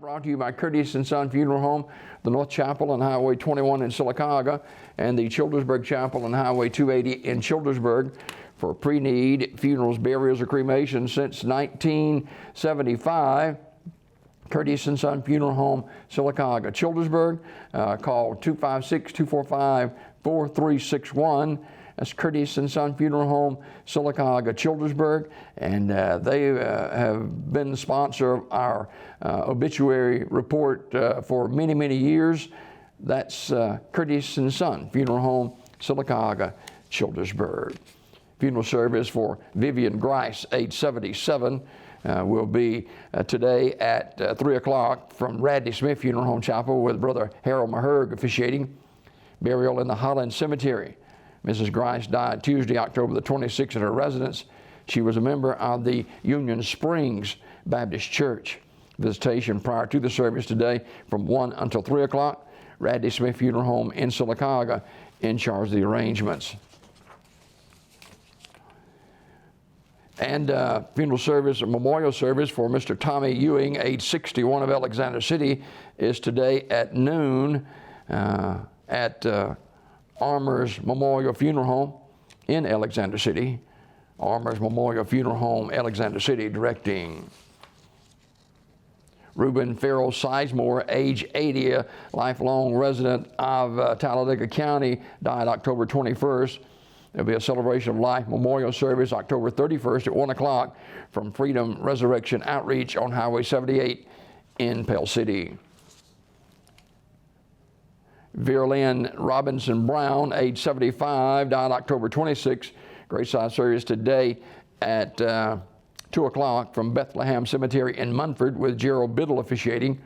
Brought to you by Curtis & Son Funeral Home, the North Chapel on Highway 21 in Sylacauga, and the Childersburg Chapel on Highway 280 in Childersburg for pre-need funerals, burials, or cremations since 1975. Curtis & Son Funeral Home, Sylacauga, Childersburg. Call 256-245-4361. That's Curtis & Son Funeral Home, Sylacauga, Childersburg, and they have been the sponsor of our obituary report for many, many years. That's Curtis & Son Funeral Home, Sylacauga, Childersburg. Funeral service for Vivian Grice, age 77, will be today at 3 o'clock from Radley Smith Funeral Home Chapel with Brother Harold Maherg officiating. Burial in the Holland Cemetery. Mrs. Grice died Tuesday, October the 26th at her residence. She was a member of the Union Springs Baptist Church. Visitation prior to the service today from 1 until 3 o'clock. Radley Smith Funeral Home in Sylacauga in charge of the arrangements. And funeral service, a memorial service for Mr. Tommy Ewing, age 61 of Alexander City, is today at noon at Armour's Memorial Funeral Home in Alexander City. Armour's Memorial Funeral Home, Alexander City, directing. Reuben Farrell Sizemore, age 80, a lifelong resident of Talladega County, died October 21st. There'll be a celebration of life memorial service October 31st at 1 o'clock from Freedom Resurrection Outreach on Highway 78 in Pell City. Verlyn Robinson Brown, age 75, died October 26th. Graveside service today at 2 o'clock from Bethlehem Cemetery in Munford with Gerald Biddle officiating.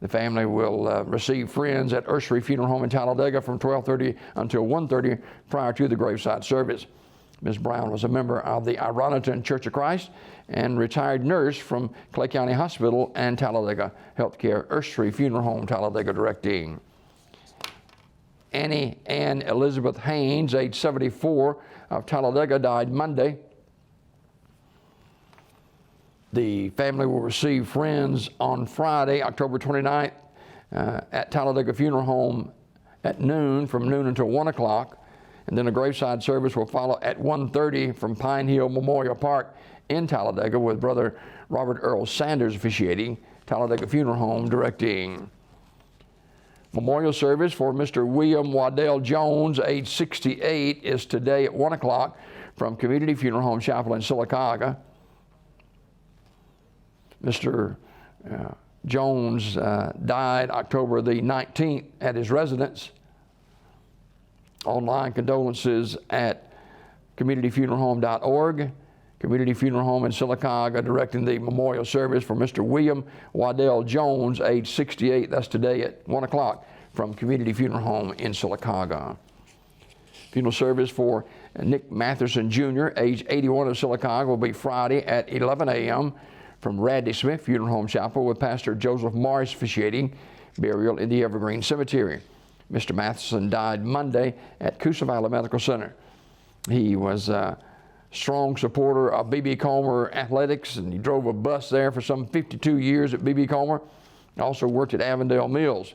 The family will receive friends at Ursery Funeral Home in Talladega from 12:30 until 1:30 prior to the graveside service. Ms. Brown was a member of the Ironton Church of Christ and retired nurse from Clay County Hospital and Talladega Healthcare Ursery Funeral Home, Talladega, directing. Annie Ann Elizabeth Haynes, age 74, of Talladega, died Monday. The family will receive friends on Friday, October 29th, at Talladega Funeral Home at noon, from noon until 1 o'clock. And then a graveside service will follow at 1:30 from Pine Hill Memorial Park in Talladega with Brother Robert Earl Sanders officiating, Talladega Funeral Home directing. Memorial service for Mr. William Waddell Jones, age 68, is today at 1 o'clock from Community Funeral Home Chapel in Sylacauga. Mr. Jones died October the 19th at his residence. Online condolences at communityfuneralhome.org. Community Funeral Home in Sylacauga directing the memorial service for Mr. William Waddell Jones, age 68. That's today at 1 o'clock from Community Funeral Home in Sylacauga. Funeral service for Nick Matherson Jr., age 81 of Sylacauga, will be Friday at 11 a.m. from Radley Smith Funeral Home Chapel with Pastor Joseph Morris officiating. Burial in the Evergreen Cemetery. Mr. Matheson died Monday at Coosa Valley Medical Center. He was strong supporter of B.B. Comer athletics, and he drove a bus there for some 52 years at B.B. Comer. He also worked at Avondale Mills.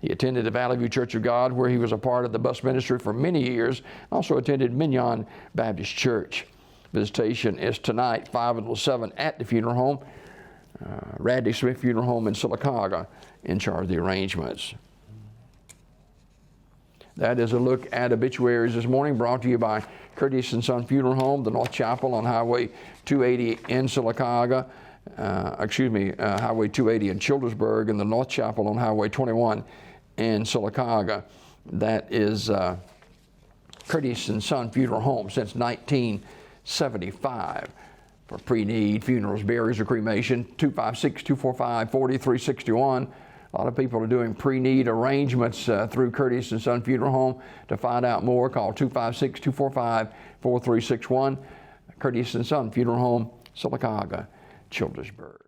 He attended the Valley View Church of God, where he was a part of the bus ministry for many years. Also attended Mignon Baptist Church. Visitation is tonight, 5 until 7 at the funeral home. Radley Smith Funeral Home in Sylacauga in charge of the arrangements. That is a look at obituaries this morning, brought to you by Curtis & Son Funeral Home, the North Chapel on Highway 280 in Sylacauga, Highway 280 in Childersburg, and the North Chapel on Highway 21 in Sylacauga. That is Curtis & Son Funeral Home since 1975 for pre-need funerals, burials, or cremation. 256-245-4361. A lot of people are doing pre-need arrangements through Curtis & Son Funeral Home. To find out more, call 256-245-4361. Curtis & Son Funeral Home, Sylacauga, Childersburg.